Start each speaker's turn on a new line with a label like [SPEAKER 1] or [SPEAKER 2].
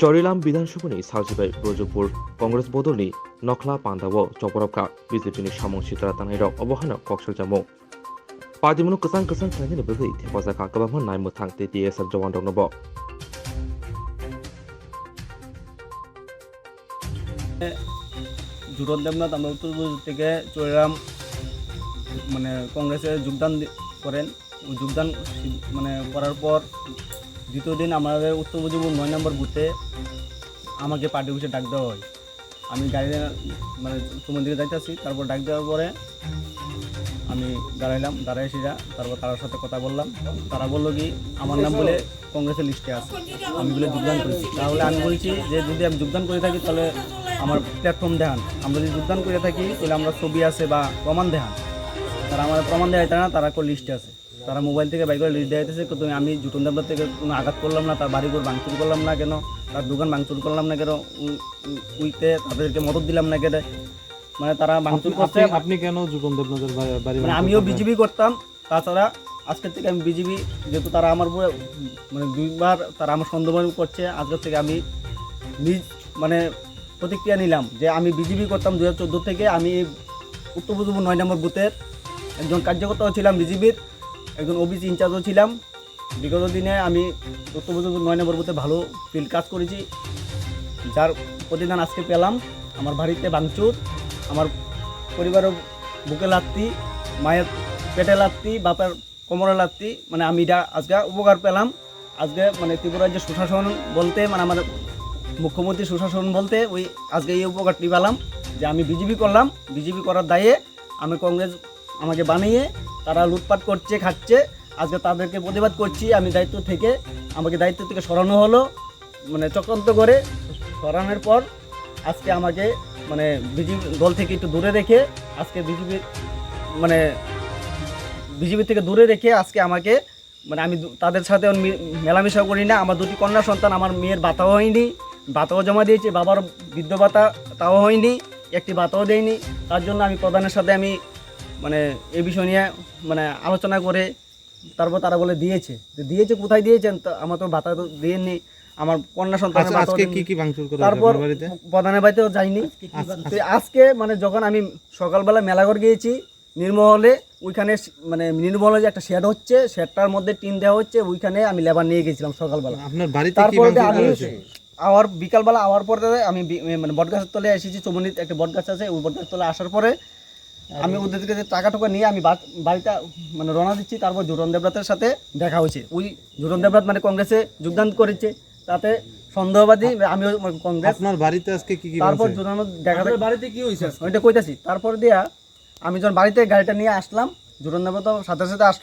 [SPEAKER 1] चौरिलाम विधानसभानि सालजिबाय ब्रजपुर कंग्रेस बदलनि नखला पान्दाव चपरपका बीजेपीनि सामं सितरा तानायराव अबहाना कक्सल जामु पार्टीमुलुग गोजान गोजान थांनायनि बगै हेफाजाबा गोबां नाय मोथां टीटीएसआर जवान दंनोब
[SPEAKER 2] জুটন দেবনাথ আমরা উত্তরপ্রদেশ থেকে চৌরাম কংগ্রেসে যোগদান করেন। যোগদান করার পর দ্বিতীয় দিন আমাদের উত্তরপ্রদেশ 9 নম্বর বুথে আমাকে পার্টি অফিসে ডাক দেওয়া হয়। আমি গাড়ি তোমার দিকে যাইতেছি, তারপর ডাক দেওয়ার পরে আমি দাঁড়াই সেটা তারপর তার সাথে কথা বললাম। তারা বললো কি আমার নাম বলে কংগ্রেসের লিস্টে আছে, আমি বলে যোগদান করেছি। তাহলে আমি বলছি যে যদি আমি যোগদান করে থাকি তাহলে আমার প্ল্যাটফর্ম দেখান, আমরা যদি যোগদান করে থাকি তাহলে আমরা ছবি আছে বা প্রমাণ দেখান। তারা আমার প্রমাণ দেখাইতে না, তারা কোনো লিস্টে আছে। তারা মোবাইল থেকে বাইক করে লিস্ট দেখাইতেছে, কিন্তু আমি জুটন দেবনাথ থেকে কোনো আঘাত করলাম না, তার বাড়িঘর ভাঙচুর করলাম না কেন, তার দোকান ভাঙচুর করলাম না কেন, উইতে তাদেরকে মদত দিলাম না কেন, তারা ভাঙচুর করছে।
[SPEAKER 3] আপনি কেন জুটন দেবনাথের বাড়ি
[SPEAKER 2] আমিও বিজেপি করতাম। তাছাড়া আজকের থেকে আমি বিজেপি, যেহেতু তারা আমার উপরে দুইবার তারা আমার সন্দেহ করছে, আজকের থেকে আমি নিজ প্রতিক্রিয়া নিলাম যে আমি বিজেপি করতাম 2014 থেকে। আমি উত্তরপ্রদেশ 9 নম্বর বুথের একজন কার্যকর্তাও ছিলাম, বিজেপির একজন ওবিসি ইনচার্জও ছিলাম। বিগত দিনে আমি উত্তরপ্রদেশ 9 নম্বর বুথে ভালো ফিল্ড কাজ করেছি, যার প্রতিদান আজকে পেলাম। আমার বাড়িতে ভাঙচুর, আমার পরিবারের বুকে লাত্তি, মায়ের পেটে লাত্তি, বাপের কোমরে লাত্তি, আমি এটা আজকে উপকার পেলাম। আজকে ত্রিপুরার যে সুশাসন বলতে আমার মুখ্যমন্ত্রী সুশাসন বলতে ওই আজকে এই উপকারটি পেলাম যে আমি বিজেপি করলাম। বিজেপি করার দায়ে আমি কংগ্রেস আমাকে বানিয়ে তারা লুটপাট করছে, খাচ্ছে। আজকে তাদেরকে প্রতিবাদ করছি। আমি আমাকে দায়িত্ব থেকে সরানো হলো, চক্রান্ত করে সরানোর পর আজকে আমাকে বিজেপি দল থেকে একটু দূরে রেখে আজকে বিজেপি থেকে দূরে রেখে আজকে আমাকে আমি তাদের সাথে মেলামেশা করি না। আমার 2টি কন্যা সন্তান, আমার মেয়ের ভাতাও হয়নি, ভাতাও জমা দিয়েছে, বাবার বৃদ্ধ ভাতা তাও হয়নি, একটি ভাতাও দেয়নি। তার জন্য আমি প্রধানের সাথে আমি এই বিষয় নিয়ে আলোচনা করে তারপর তারা বলে দিয়েছে কোথায় দিয়েছেন, আমার তো ভাতা তো দিয়েননি, আমার কন্যা সন্তান। তারপর প্রধানের বাড়িতেও যাইনি। আজকে যখন আমি সকালবেলা মেলাঘর গিয়েছি নির্মহলে, ওইখানে নির্মহলে যে একটা শেড হচ্ছে, শেডটার মধ্যে টিন দেওয়া হচ্ছে, ওইখানে আমি লেবার নিয়ে গেছিলাম সকালবেলা। তারপরে আমি আবার বিকালবেলা আওয়ার পরে আমি বটগাছের তলে এসেছি। চমনিতে একটা বটগাছ আছে, ওই বটগাছের তলে আসার পরে আমি ওদের থেকে টাকা টাকা নিয়ে আমি বাড়িতে রওনা দিচ্ছি। তারপর জুটন দেবনাথের সাথে দেখা হয়েছে। ওই জুটন দেবনাথ কংগ্রেসে যোগদান করেছে, তাতে সন্দেহবাদী আমিও কংগ্রেস।
[SPEAKER 3] আপনার বাড়িতে আজকে কি
[SPEAKER 2] তারপর জুটন দেখা বাড়িতে কি হয়েছে ওইটা কইতাছি। তারপর দিয়া আমি যখন বাড়িতে গাড়িটা নিয়ে আসলাম, জুটন দেবনাথ সাথে সাথে আসলাম।